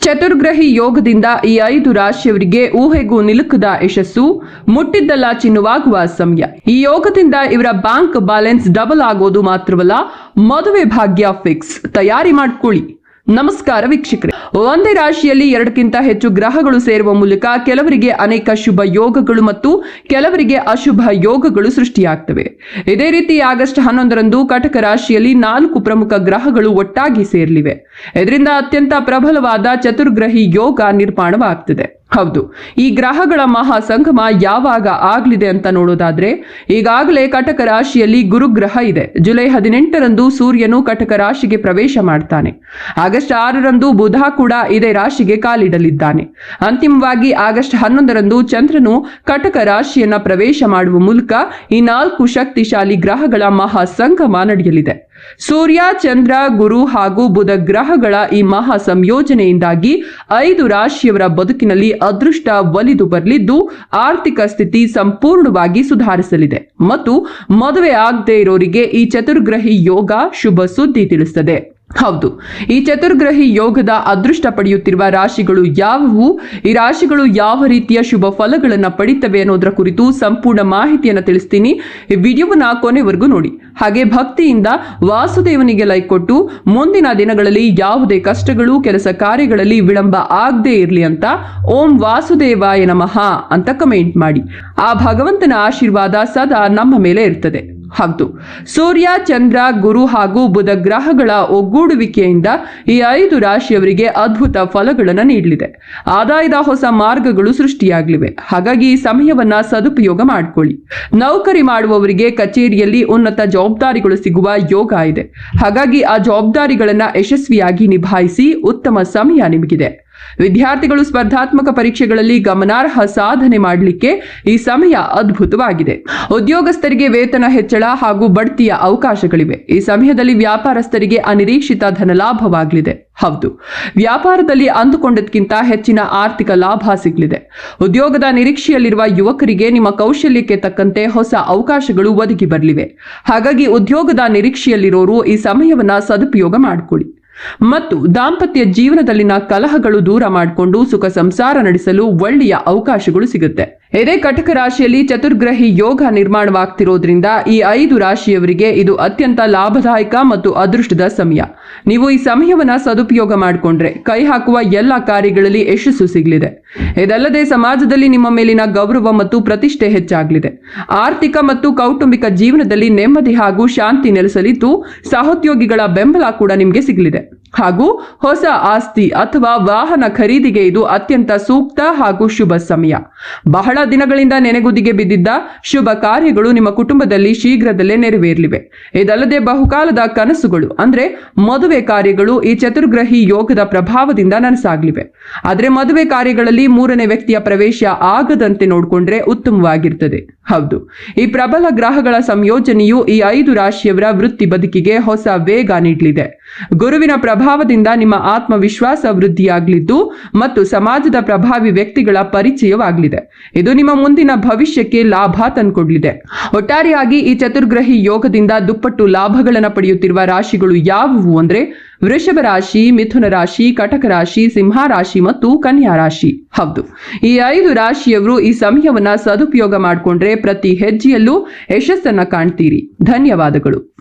ಚತುರ್ಗ್ರಹಿ ಯೋಗದಿಂದ ಈ 5 ರಾಶಿಯವರಿಗೆ ಊಹೆಗೂ ನಿಲುಕದ ಯಶಸ್ಸು, ಮುಟ್ಟಿದ್ದೆಲ್ಲ ಚಿನ್ನವಾಗುವ ಸಮಯ. ಈ ಯೋಗದಿಂದ ಇವರ ಬ್ಯಾಂಕ್ ಬ್ಯಾಲೆನ್ಸ್ ಡಬಲ್ ಆಗೋದು ಮಾತ್ರವಲ್ಲ, ಮದುವೆ ಭಾಗ್ಯ ಫಿಕ್ಸ್. ತಯಾರಿ ಮಾಡ್ಕೊಳ್ಳಿ. ನಮಸ್ಕಾರ ವೀಕ್ಷಕರೇ. ಒಂದೇ ರಾಶಿಯಲ್ಲಿ 2ಕ್ಕಿಂತ ಹೆಚ್ಚು ಗ್ರಹಗಳು ಸೇರುವ ಮೂಲಕ ಕೆಲವರಿಗೆ ಅನೇಕ ಶುಭ ಯೋಗಗಳು ಮತ್ತು ಕೆಲವರಿಗೆ ಅಶುಭ ಯೋಗಗಳು ಸೃಷ್ಟಿಯಾಗ್ತವೆ. ಇದೇ ರೀತಿ ಆಗಸ್ಟ್ 11ರಂದು ಕಟಕ ರಾಶಿಯಲ್ಲಿ 4 ಪ್ರಮುಖ ಗ್ರಹಗಳು ಒಟ್ಟಾಗಿ ಸೇರಲಿವೆ. ಇದರಿಂದ ಅತ್ಯಂತ ಪ್ರಬಲವಾದ ಚತುರ್ಗ್ರಹಿ ಯೋಗ ನಿರ್ಮಾಣವಾಗ್ತದೆ. ಹೌದು, ಈ ಗ್ರಹಗಳ ಮಹಾ ಸಂಗಮ ಯಾವಾಗ ಆಗ್ಲಿದೆ ಅಂತ ನೋಡೋದಾದ್ರೆ, ಈಗಾಗಲೇ ಕಟಕ ರಾಶಿಯಲ್ಲಿ ಗುರುಗ್ರಹ ಇದೆ. ಜುಲೈ 18ರಂದು ಸೂರ್ಯನು ಕಟಕ ರಾಶಿಗೆ ಪ್ರವೇಶ ಮಾಡ್ತಾನೆ. ಆಗಸ್ಟ್ 6ರಂದು ಬುಧ ಕೂಡ ಇದೇ ರಾಶಿಗೆ ಕಾಲಿಡಲಿದ್ದಾನೆ. ಅಂತಿಮವಾಗಿ ಆಗಸ್ಟ್ 11ರಂದು ಚಂದ್ರನು ಕಟಕ ರಾಶಿಯನ್ನ ಪ್ರವೇಶ ಮಾಡುವ ಮೂಲಕ ಈ 4 ಶಕ್ತಿಶಾಲಿ ಗ್ರಹಗಳ ಮಹಾ ಸಂಗಮ ನಡೆಯಲಿದೆ. ಸೂರ್ಯ, ಚಂದ್ರ, ಗುರು ಹಾಗೂ ಬುಧ ಗ್ರಹಗಳ ಈ ಮಹಾ ಸಂಯೋಜನೆಯಿಂದಾಗಿ 5 ರಾಶಿಯವರ ಬದುಕಿನಲ್ಲಿ ಅದೃಷ್ಟ ಒಲಿದು ಬರಲಿದ್ದು, ಆರ್ಥಿಕ ಸ್ಥಿತಿ ಸಂಪೂರ್ಣವಾಗಿ ಸುಧಾರಿಸಲಿದೆ ಮತ್ತು ಮದುವೆ ಆಗದೆ ಇರೋರಿಗೆ ಈ ಚತುರ್ಗ್ರಹಿ ಯೋಗ ಶುಭ ಸುದ್ದಿ ತಿಳಿಸುತ್ತದೆ. ಹೌದು, ಈ ಚತುರ್ಗ್ರಹಿ ಯೋಗದ ಅದೃಷ್ಟ ಪಡೆಯುತ್ತಿರುವ ರಾಶಿಗಳು ಯಾವುವು, ಈ ರಾಶಿಗಳು ಯಾವ ರೀತಿಯ ಶುಭ ಫಲಗಳನ್ನು ಪಡಿತವೆ ಅನ್ನೋದರ ಕುರಿತು ಸಂಪೂರ್ಣ ಮಾಹಿತಿಯನ್ನು ತಿಳಿಸ್ತೀನಿ. ಈ ವಿಡಿಯೋವನ್ನ ಕೊನೆವರೆಗೂ ನೋಡಿ. ಹಾಗೆ ಭಕ್ತಿಯಿಂದ ವಾಸುದೇವನಿಗೆ ಲೈಕ್ ಕೊಟ್ಟು ಮುಂದಿನ ದಿನಗಳಲ್ಲಿ ಯಾವುದೇ ಕಷ್ಟಗಳು, ಕೆಲಸ ಕಾರ್ಯಗಳಲ್ಲಿ ವಿಳಂಬ ಆಗದೆ ಇರಲಿ ಅಂತ ಓಂ ವಾಸುದೇವಾಯ ನಮಃ ಅಂತ ಕಮೆಂಟ್ ಮಾಡಿ. ಆ ಭಗವಂತನ ಆಶೀರ್ವಾದ ಸದಾ ನಮ್ಮ ಮೇಲೆ ಇರ್ತದೆ. ಹೌದು, ಸೂರ್ಯ, ಚಂದ್ರ, ಗುರು ಹಾಗೂ ಬುಧ ಗ್ರಹಗಳ ಒಗ್ಗೂಡುವಿಕೆಯಿಂದ ಈ 5 ರಾಶಿಯವರಿಗೆ ಅದ್ಭುತ ಫಲಗಳನ್ನು ನೀಡಲಿದೆ. ಆದಾಯದ ಹೊಸ ಮಾರ್ಗಗಳು ಸೃಷ್ಟಿಯಾಗಲಿವೆ. ಹಾಗಾಗಿ ಈ ಸಮಯವನ್ನ ಸದುಪಯೋಗ ಮಾಡಿಕೊಳ್ಳಿ. ನೌಕರಿ ಮಾಡುವವರಿಗೆ ಕಚೇರಿಯಲ್ಲಿ ಉನ್ನತ ಜವಾಬ್ದಾರಿಗಳು ಸಿಗುವ ಯೋಗ ಇದೆ. ಹಾಗಾಗಿ ಆ ಜವಾಬ್ದಾರಿಗಳನ್ನ ಯಶಸ್ವಿಯಾಗಿ ನಿಭಾಯಿಸಿ ಉತ್ತಮ ಸಮಯ ನಿಮಗಿದೆ. ವಿದ್ಯಾರ್ಥಿಗಳು ಸ್ಪರ್ಧಾತ್ಮಕ ಪರೀಕ್ಷೆಗಳಲ್ಲಿ ಗಮನಾರ್ಹ ಸಾಧನೆ ಮಾಡಲಿಕ್ಕೆ ಈ ಸಮಯ ಅದ್ಭುತವಾಗಿದೆ. ಉದ್ಯೋಗಸ್ಥರಿಗೆ ವೇತನ ಹೆಚ್ಚಳ ಹಾಗೂ ಬಡ್ತಿಯ ಅವಕಾಶಗಳಿವೆ. ಈ ಸಮಯದಲ್ಲಿ ವ್ಯಾಪಾರಸ್ಥರಿಗೆ ಅನಿರೀಕ್ಷಿತ ಧನಲಾಭವಾಗಲಿದೆ. ಹೌದು, ವ್ಯಾಪಾರದಲ್ಲಿ ಅಂದುಕೊಂಡದಕ್ಕಿಂತ ಹೆಚ್ಚಿನ ಆರ್ಥಿಕ ಲಾಭ ಸಿಗಲಿದೆ. ಉದ್ಯೋಗದ ನಿರೀಕ್ಷೆಯಲ್ಲಿರುವ ಯುವಕರಿಗೆ ನಿಮ್ಮ ಕೌಶಲ್ಯಕ್ಕೆ ತಕ್ಕಂತೆ ಹೊಸ ಅವಕಾಶಗಳು ಒದಗಿ ಬರಲಿವೆ. ಹಾಗಾಗಿ ಉದ್ಯೋಗದ ನಿರೀಕ್ಷೆಯಲ್ಲಿರೋರು ಈ ಸಮಯವನ್ನ ಸದುಪಯೋಗ ಮಾಡಿಕೊಳ್ಳಿ ಮತ್ತು ದಾಂಪತ್ಯ ಜೀವನದಲ್ಲಿನ ಕಲಹಗಳು ದೂರ ಮಾಡಿಕೊಂಡು ಸುಖ ಸಂಸಾರ ನಡೆಸಲು ಒಳ್ಳೆಯ ಅವಕಾಶಗಳು ಸಿಗುತ್ತೆ. ಇದೇ ಕಟಕ ರಾಶಿಯಲ್ಲಿ ಚತುರ್ಗ್ರಹಿ ಯೋಗ ನಿರ್ಮಾಣವಾಗ್ತಿರೋದ್ರಿಂದ ಈ 5 ರಾಶಿಯವರಿಗೆ ಇದು ಅತ್ಯಂತ ಲಾಭದಾಯಕ ಮತ್ತು ಅದೃಷ್ಟದ ಸಮಯ. ನೀವು ಈ ಸಮಯವನ್ನ ಸದುಪಯೋಗ ಮಾಡಿಕೊಂಡ್ರೆ ಕೈ ಹಾಕುವ ಎಲ್ಲ ಕಾರ್ಯಗಳಲ್ಲಿ ಯಶಸ್ಸು ಸಿಗಲಿದೆ. ಇದಲ್ಲದೆ ಸಮಾಜದಲ್ಲಿ ನಿಮ್ಮ ಮೇಲಿನ ಗೌರವ ಮತ್ತು ಪ್ರತಿಷ್ಠೆ ಹೆಚ್ಚಾಗಲಿದೆ. ಆರ್ಥಿಕ ಮತ್ತು ಕೌಟುಂಬಿಕ ಜೀವನದಲ್ಲಿ ನೆಮ್ಮದಿ ಹಾಗೂ ಶಾಂತಿ ನೆಲೆಸಲಿದ್ದು, ಸಹೋದ್ಯೋಗಿಗಳ ಬೆಂಬಲ ಕೂಡ ನಿಮಗೆ ಸಿಗಲಿದೆ. ಹಾಗೂ ಹೊಸ ಆಸ್ತಿ ಅಥವಾ ವಾಹನ ಖರೀದಿಗೆ ಇದು ಅತ್ಯಂತ ಸೂಕ್ತ ಹಾಗೂ ಶುಭ ಸಮಯ. ಬಹಳ ದಿನಗಳಿಂದ ನೆನೆಗುದಿಗೆ ಬಿದ್ದಿದ್ದ ಶುಭ ಕಾರ್ಯಗಳು ನಿಮ್ಮ ಕುಟುಂಬದಲ್ಲಿ ಶೀಘ್ರದಲ್ಲೇ ನೆರವೇರಲಿವೆ. ಇದಲ್ಲದೆ ಬಹುಕಾಲದ ಕನಸುಗಳು ಅಂದ್ರೆ ಮದುವೆ ಕಾರ್ಯಗಳು ಈ ಚತುರ್ಗ್ರಹಿ ಯೋಗದ ಪ್ರಭಾವದಿಂದ ನನಸಾಗಲಿವೆ. ಆದರೆ ಮದುವೆ ಕಾರ್ಯಗಳಲ್ಲಿ 3ನೇ ವ್ಯಕ್ತಿಯ ಪ್ರವೇಶ ಆಗದಂತೆ ನೋಡಿಕೊಂಡ್ರೆ ಉತ್ತಮವಾಗಿರ್ತದೆ. ಹೌದು, ಈ ಪ್ರಬಲ ಗ್ರಹಗಳ ಸಂಯೋಜನೆಯು ಈ 5 ರಾಶಿಯವರ ವೃತ್ತಿ ಬದುಕಿಗೆ ಹೊಸ ವೇಗ ನೀಡಲಿದೆ. ಗುರುವಿನ ಪ್ರಭಾವದಿಂದ ನಿಮ್ಮ ಆತ್ಮವಿಶ್ವಾಸ ವೃದ್ಧಿಯಾಗಲಿದ್ದು ಮತ್ತು ಸಮಾಜದ ಪ್ರಭಾವಿ ವ್ಯಕ್ತಿಗಳ ಪರಿಚಯವಾಗಲಿದೆ. ಇದು ನಿಮ್ಮ ಮುಂದಿನ ಭವಿಷ್ಯಕ್ಕೆ ಲಾಭ ತಂದುಕೊಡಲಿದೆ. ಒಟ್ಟಾರೆಯಾಗಿ ಈ ಚತುರ್ಗ್ರಹಿ ಯೋಗದಿಂದ ದುಪ್ಪಟ್ಟು ಲಾಭಗಳನ್ನು ಪಡೆಯುತ್ತಿರುವ ರಾಶಿಗಳು ಯಾವುವು ಅಂದ್ರೆ ವೃಷಭ ರಾಶಿ, ಮಿಥುನ ರಾಶಿ, ಕಟಕ ರಾಶಿ, ಸಿಂಹ ರಾಶಿ ಮತ್ತು ಕನ್ಯಾ ರಾಶಿ. ಹೌದು, ಈ 5 ರಾಶಿಯವರು ಈ ಸಮಯವನ್ನ ಸದುಪಯೋಗ ಮಾಡಿಕೊಂಡ್ರೆ ಪ್ರತಿ ಹೆಜ್ಜೆಯಲ್ಲೂ ಯಶಸ್ಸನ್ನ ಕಾಣ್ತೀರಿ. ಧನ್ಯವಾದಗಳು.